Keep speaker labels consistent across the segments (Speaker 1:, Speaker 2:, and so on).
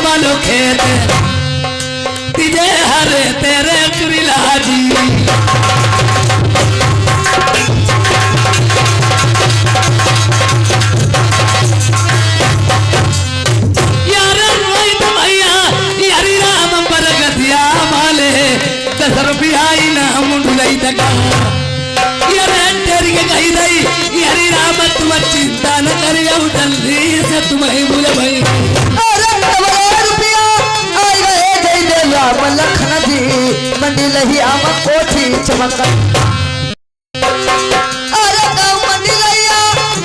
Speaker 1: वालों खेत तिजे हरे तेरे कुरिलाजी यार रोहित भैया यारी राम पर गतिया माले 10 रुपया इनाम ढुलाई तका यार तेरी के कही दई यारी राम तुम चिंता न करियो जल्दी से तुम्हें भूल भाई
Speaker 2: अरे रुपया आई गए जय जय राम लखन जी मंडी लही आम कोठी चमक अरे गाँव मंडी लहिया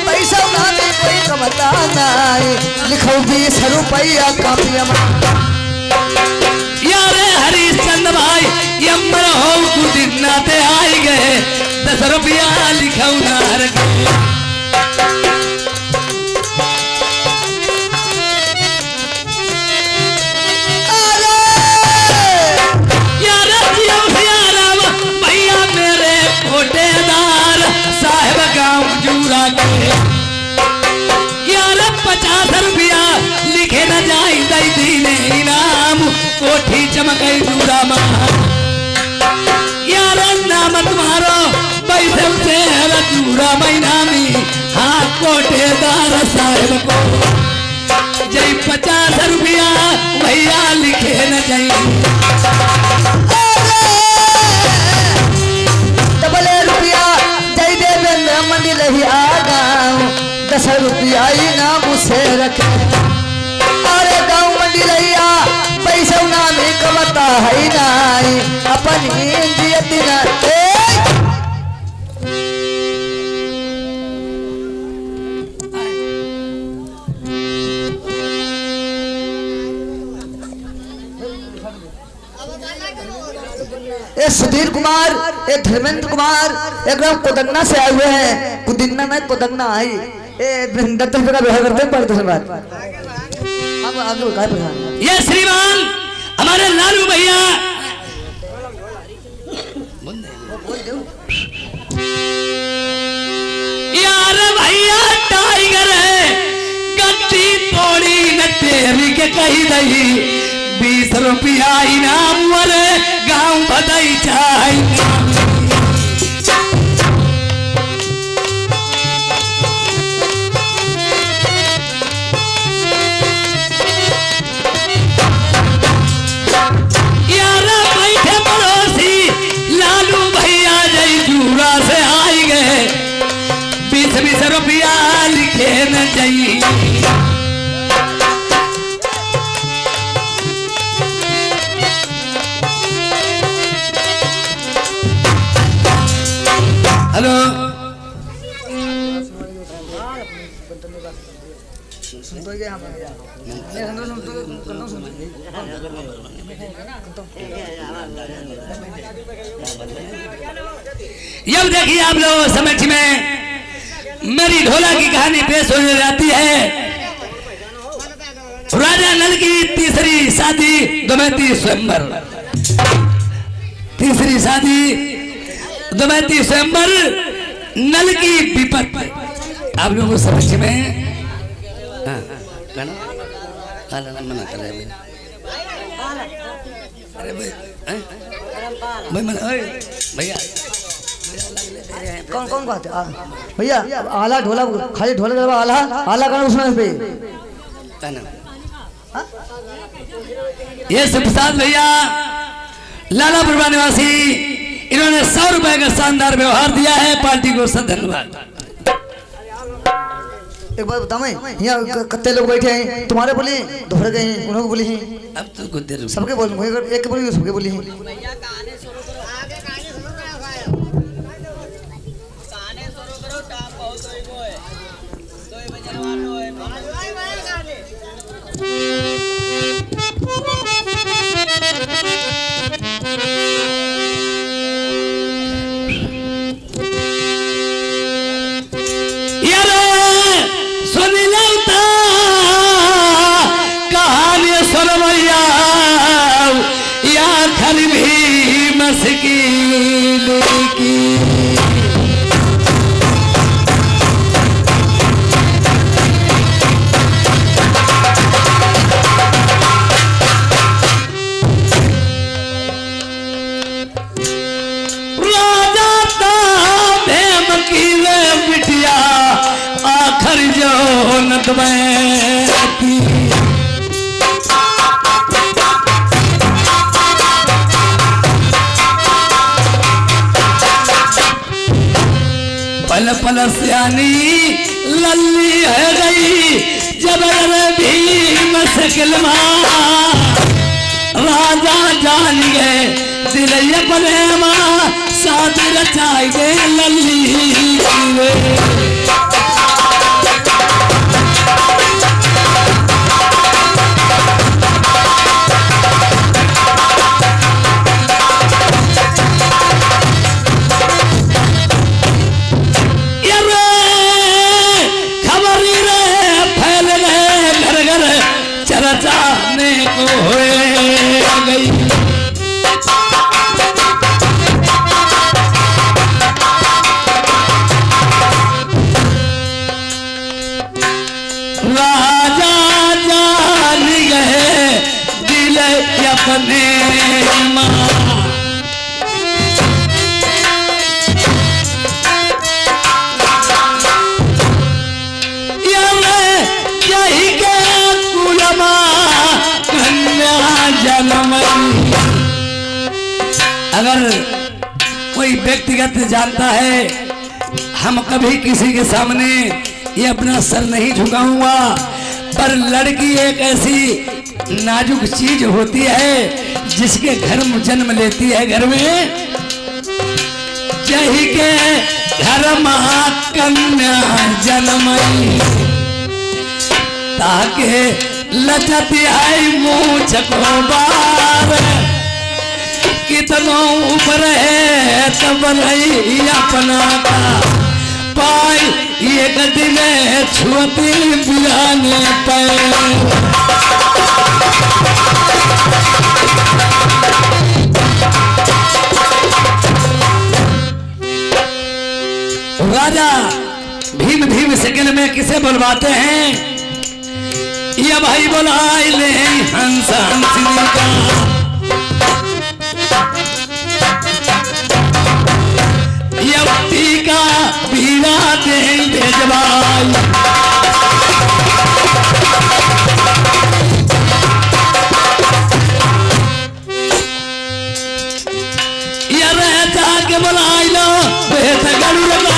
Speaker 2: पैसा ना दे कोई कमता नहीं लिखो 20 रुपया कापिया
Speaker 1: यारे हरिश्चंद्र भाई यम्मर हो कुछ नाते आई गए 10 रुपया लिखो नार भैया मेरे कोटेदार साहेब गाँव जूरा के यार 50 रुपया लिखे न जाई दई दीने इनाम कोठी चमकई जूरा मां यार नाम तुम्हारो पैसे से जूरा मैनामी हाँ कोटेदार साहेब को जय 50 रुपया भैया लिखे न जाई
Speaker 2: मंडी लही आ गाँव 10 रुपया इनाम से रखे अरे गाँव मंडी लहिया पैसा नाम कमता है नहीं अपनी जियत न ए सुधीर कुमार ए धर्मेंद्र कुमार एकदम कोदन्ना से आए हुए हैं कुदिन्ना नहीं कोदन्ना आई ए 10 रुपए का व्यवहार करते हैं पर धन्यवाद अब आगे काय प्रधान
Speaker 1: ये श्रीमान हमारे लालू भैया यार भैया टाइगर है गद्दी तोड़ी न तेरी के कही दही 20 रुपया इनाम वाले गाँव बधाई चाहिए यार बैठे पड़ोसी लालू भैया जय जूरा से आई गए 20 रुपया लिखे न चाहिए हेलो अब देखिए आप लोग समझ में मेरी ढोला की कहानी पेश होने जाती है राजा नल की तीसरी शादी दमयंती स्वयंवर तीसरी शादी दमयंती स्वयंवर नल की विपत आप लोगों को समझ में मना कर रहे अरे भैया
Speaker 2: कौन कौन बात है भैया आला ढोला खाली ढोला दबा आला आला करना उसमें पे
Speaker 1: ये प्रसाद भैया लालापुर निवासी इन्होंने 100 रुपए का शानदार व्यवहार दिया है पार्टी को सब धन्यवाद
Speaker 2: एक बात बताओ यहाँ कितने लोग बैठे हैं तुम्हारे बोली दोहरे गए हैं उन्होंने बोली हैं
Speaker 1: अब तो कुछ देर
Speaker 2: सबके बोल एक बोली सबके बोली हैं
Speaker 1: कहानी सुन भैया या खरी भी याद बैठी पल पल सियानी लल्ली है गई जब भी मसकिल राजा जान गए दिल ये प्रेमा शादी रचाई गए लल्ली जाने को हो गई राजा जान गए दिल अपने माँ अगर कोई व्यक्तिगत जानता है हम कभी किसी के सामने ये अपना सर नहीं झुकाऊंगा पर लड़की एक ऐसी नाजुक चीज होती है जिसके घर में जन्म लेती है घर में यही के घर कन्या जन्मई ताके लचती आई मूछ को बार कितनों ऊपर है तब नहीं अपना का पाई ये गति में छुअती बिराने पे राजा भीम भीम सेकंड में किसे बुलवाते हैं ये भाई बुलाए ले हंस हंसनी का यवती का पीड़ा देंगे जवाई ये रहता के बुलाई लो बेहतर गड़ू लगा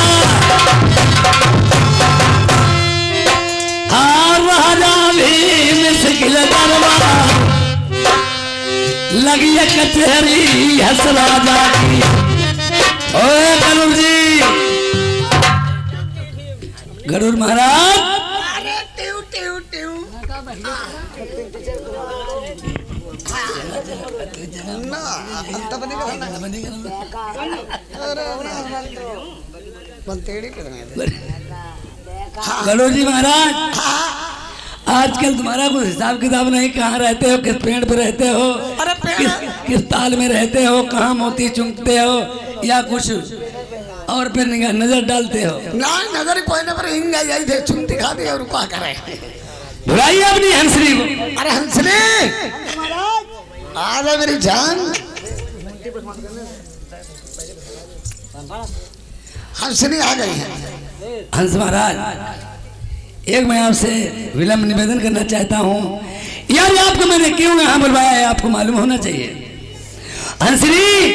Speaker 1: राजा भी मुश्किल दरबार लगी कचहरी हंस राजा की ओए गरुड़ जी गरुड़ महाराज
Speaker 3: अरे टिव टिव टिव ना अंत बनेगा बनतेड़ी
Speaker 1: गरुड़ जी महाराज आजकल तुम्हारा कुछ हिसाब किताब नहीं कहाँ रहते हो किस पेड़ पे रहते हो
Speaker 3: अरे
Speaker 1: किस ताल में रहते हो कहाँ मोती चुंगते हो या कुछ और फिर नजर डालते हो
Speaker 3: ना नजर कोई न पर हिंग आई थे चुन दिखा दिया और क्या करे
Speaker 1: बुलाइए अपनी हंसली को
Speaker 3: अरे हंसली आ जा मेरी जान हंसली आ गई है
Speaker 1: हंस महाराज एक मैं आपसे विलम्ब निवेदन करना चाहता हूँ यार आपको मैंने क्यों यहाँ बुलवाया है आपको मालूम होना चाहिए हंसली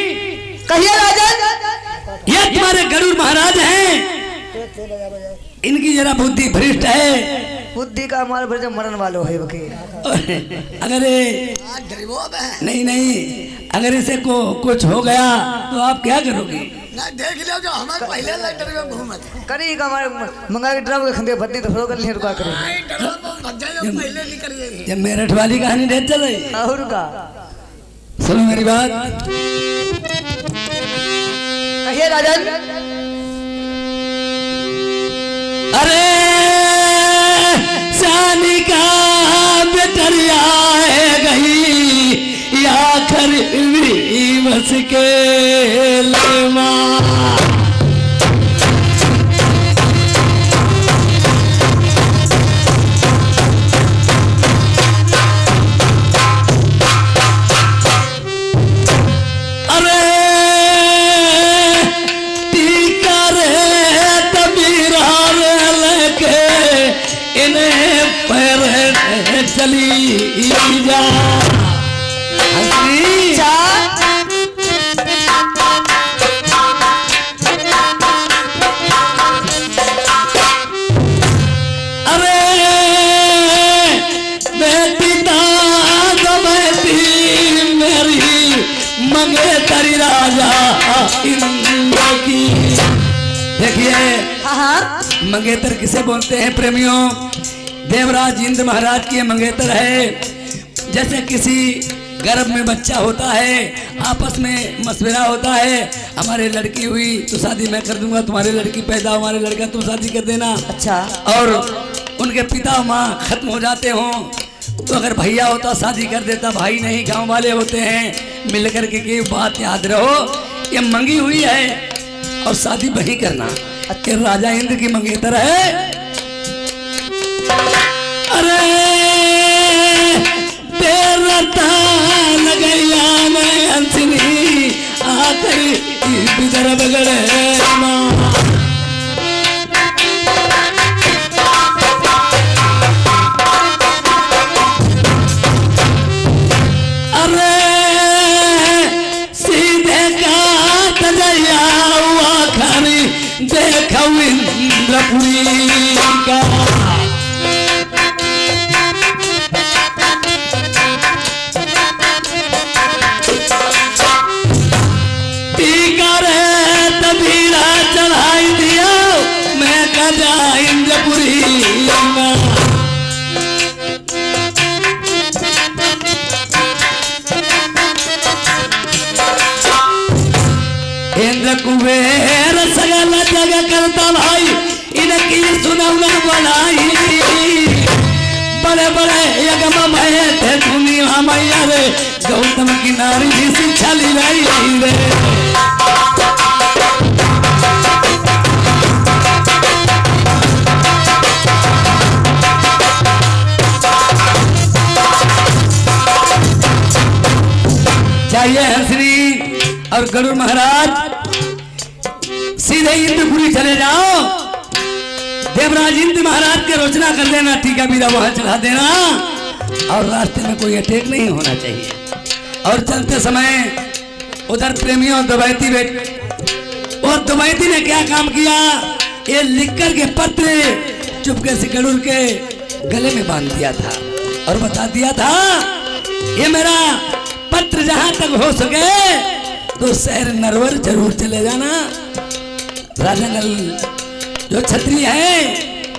Speaker 2: कहिए राजन
Speaker 1: ये तुम्हारे गरुड़ महाराज हैं इनकी जरा बुद्धि भ्रष्ट है
Speaker 2: बुद्धि का हमारे पर मरण वालों है वकील
Speaker 1: अगर नहीं नहीं अगर इसे को कुछ हो गया तो आप क्या करोगे
Speaker 3: ना देख लो जो हमारे पहले लेटर में घूमत
Speaker 2: करी का हमारे मंगा के ड्रम के खंदे भद्दी तो फरो कर नहीं रुका करे
Speaker 3: पहले नहीं करिए
Speaker 1: जब मेरठ वाली कहानी डेट चल रही
Speaker 2: और का
Speaker 1: सुनो मेरी बात
Speaker 2: कहिए राजन
Speaker 1: अरे सानी का बेटरिया गई या खरी बस के लेवा इन्हें पैर चली जा हंसी
Speaker 2: अच्छा
Speaker 1: अरे बेटी दाद बेटी मेरी मंगेतरी राजा इंद्र की। देखिए
Speaker 2: हाँ
Speaker 1: मंगेतर किसे बोलते हैं प्रेमियों? देवराज इंद्र महाराज की मंगेतर है। जैसे किसी गर्भ में बच्चा होता है, आपस में मशवरा होता है, हमारे लड़की हुई तो शादी मैं कर दूंगा, तुम्हारे लड़की पैदा हमारे लड़का तुम शादी कर देना।
Speaker 2: अच्छा
Speaker 1: और उनके पिता माँ खत्म हो जाते हों तो अगर भैया होता शादी कर देता, भाई नहीं गांव वाले होते हैं मिल करके की बात याद रहो ये मंगी हुई है और शादी वही करना। कि राजा इंद्र की मंगेतर है। अरे तेरा तान गया मैं हंसनी आकर बिदर बगड़े माँ। अरे सीधे का तजया हुआ खानी देखो इंद्रपुरी का। टीका रे तबीरा चढ़ाई दिया मैं कजा इंद्रपुरी का। इंद्र कुबेर सगल जग करता भाई इनकी सुनौना बनाई। बड़े बड़े यज्ञ में थे दुनिया मैया रे गौतम की नारी भी शिक्षा ली रही रे। चाहिए हंसनी और गरुड़ महाराज सीधे इंद्रपुरी चले जाओ। देवराज इंद्र महाराज के रोचना कर देना, टीका बीरा वहां चढ़ा देना और रास्ते में कोई अटैक नहीं होना चाहिए। और चलते समय उधर प्रेमियों दबैती और दबैती ने क्या काम किया? ये लिख कर के पत्र चुपके से गरुड़ के गले में बांध दिया था और बता दिया था ये मेरा पत्र जहां तक हो सके तो शहर नरवर जरूर चले जाना। राजा नल जो छत्री है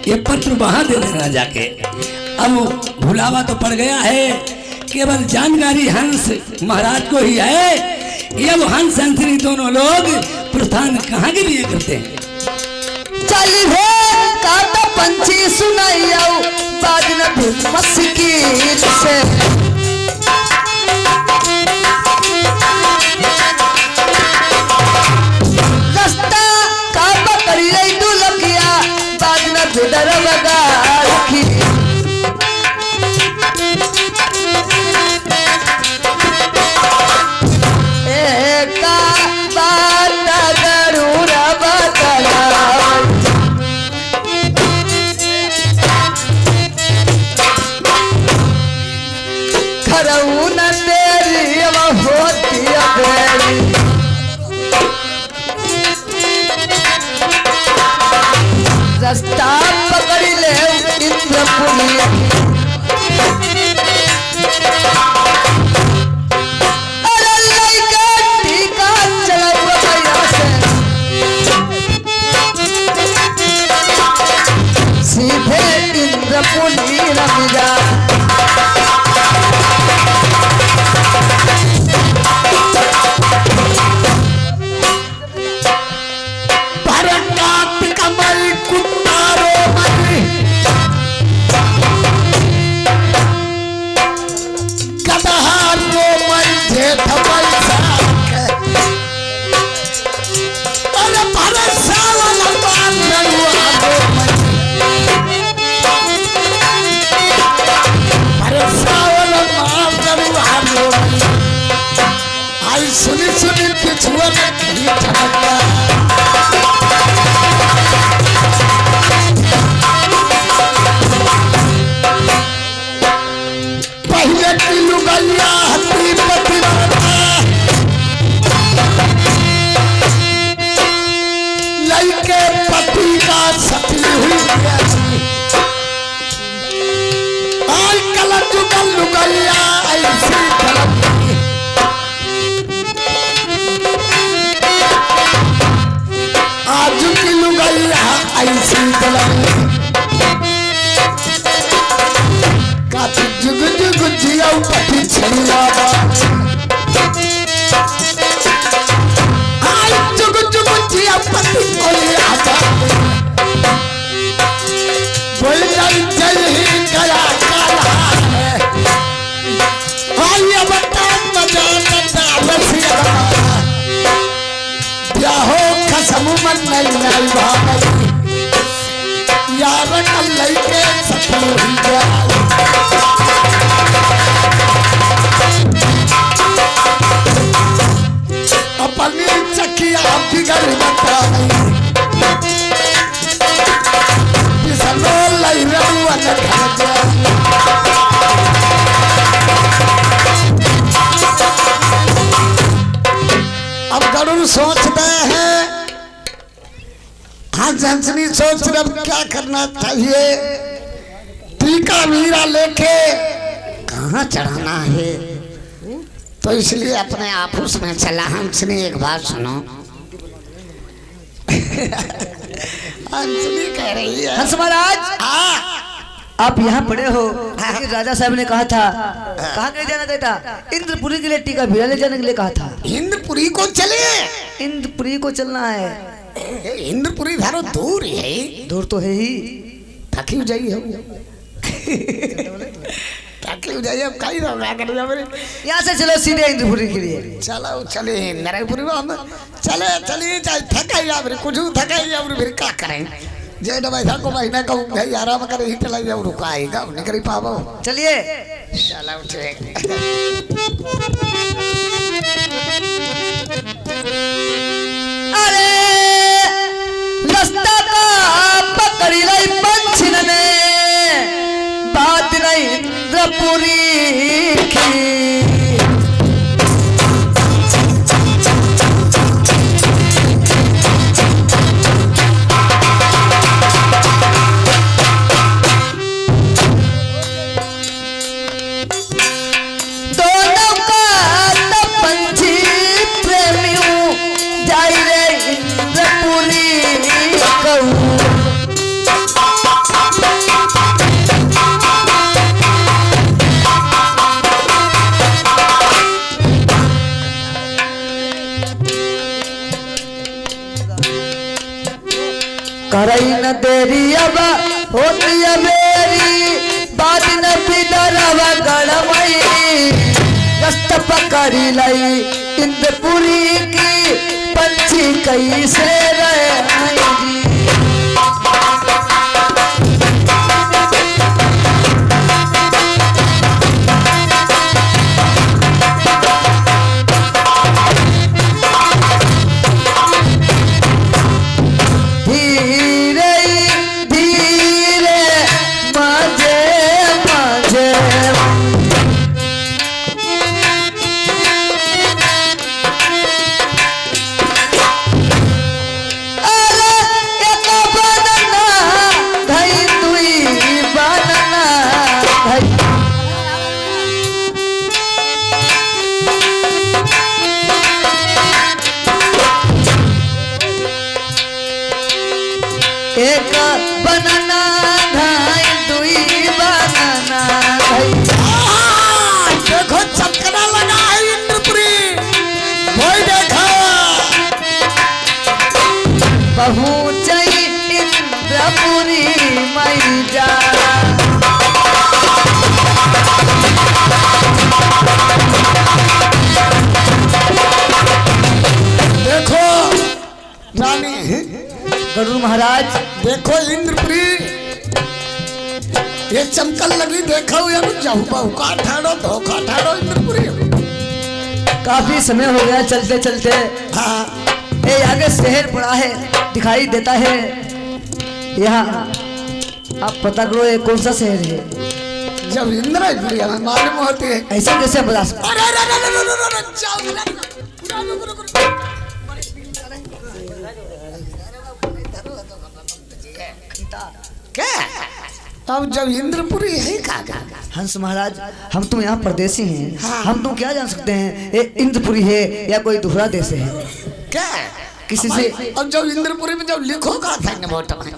Speaker 1: ये पत्र वहां दे देना जाके। अब भुलावा तो पड़ गया है, केवल जानकारी हंस महाराज को ही है। ये वो हंस हंसनी दोनों लोग प्रस्थान कहाँ के लिए करते हैं?
Speaker 2: चल हे काटा पंछी सुनाइयो बाद न भी मस्की से। रास्ता का पकड़ी रही तू लगिया बाद न भी डर लगा रखी। एका बात गरुड़ बतला खरऊ न तेरी होती बेरी। रास्ता पकड़ ले इंद्रपुरी अरे लइका टीका चलाओ भैया से सीधे इंद्रपुरी रम जा।
Speaker 3: सुनी सुनी पिछुआ जुगल लुगैया ऐसी तड़पी आज की लुगैया ऐसी तड़पी काती जुग जुग जिया पटी छड़िया आई जुग जुग जिया पटी छड़िया बोल जय ही गया काला आइए बता मजा मजा बसिया हो कसम मन नहीं नहीं भाई यार कल के सफल हो गया अपनी चकिया बिगड़ बता अब गरुड़ सोचते हैं हाँ जंसनी सोच रहे अब क्या करना चाहिए टीका मीरा लेके कहाँ चढ़ाना है तो इसलिए अपने आफूस में चला हंसनी एक बात सुनो हंसनी कह रही है
Speaker 2: हंस महाराज
Speaker 3: हाँ
Speaker 2: आप यहाँ पड़े हो लेकिन राजा साहब ने कहा था कहाँ के लिए जाना कहता इंद्रपुरी के लिए टीका भिड़ा ले जाने के लिए कहा था
Speaker 3: इंद्रपुरी को चले
Speaker 2: इंद्रपुरी को चलना है
Speaker 3: इंद्रपुरी धारो दूर है
Speaker 2: दूर तो है ही
Speaker 3: थकी हो जाइए थकी हो जाइए अब कहीं रहोगा कर
Speaker 2: यहाँ से चलो सीधे इंद्रपुरी के लिए
Speaker 3: चलो चले नरकपुरी में हम चले चलिए चाहे थकाई आप कुछ थकाई अब फिर क्या करें जय वैसा को महीना कहूँ भाई आराम करे ही चला जाओ रुका आएगा निकल पाओ
Speaker 2: चलिए
Speaker 3: चलो ठीक
Speaker 2: अरे रास्ता का पकड़ी लाई पंछन में बात नहीं इंद्रपुरी की करई न देरी अब होती है मेरी बात न पिदरव गड़मई रस्त पकड़ी लई इंद्रपुरी की पंछी कैसे रहेगी एक बनना धाई दुई बनना धाई
Speaker 3: देखो चक्करा लगा है इंद्रपुरी कोई देखा
Speaker 2: पहुंचई इंद्रपुरी मई जा
Speaker 3: देखो रानी
Speaker 2: गरुड़ महाराज
Speaker 3: देखो इंद्रपुरी ये चमकल लगी देखो यार जाऊबा हुका ठाड़ो धोखा ठाड़ो इंद्रपुरी
Speaker 2: काफी समय हो गया चलते चलते
Speaker 3: हाँ
Speaker 2: ये आगे शहर पड़ा है दिखाई देता है यहाँ आप पता करो ये कौन सा शहर है
Speaker 3: जब इंद्रपुरी हमें मालूम होती है
Speaker 2: ऐसा कैसे बता सकते
Speaker 3: अरे अरे अरे अरे अरे जाओ क्या अब जब इंद्रपुरी है कहा
Speaker 2: हंस महाराज, हम तुम यहाँ परदेसी हैं,
Speaker 3: हाँ।
Speaker 2: हम तुम क्या जान सकते हैं ये इंद्रपुरी है या कोई दूसरा देश है?
Speaker 3: क्या
Speaker 2: किसी से
Speaker 3: अब जब इंद्रपुरी में जब लिखोगा था न वोट में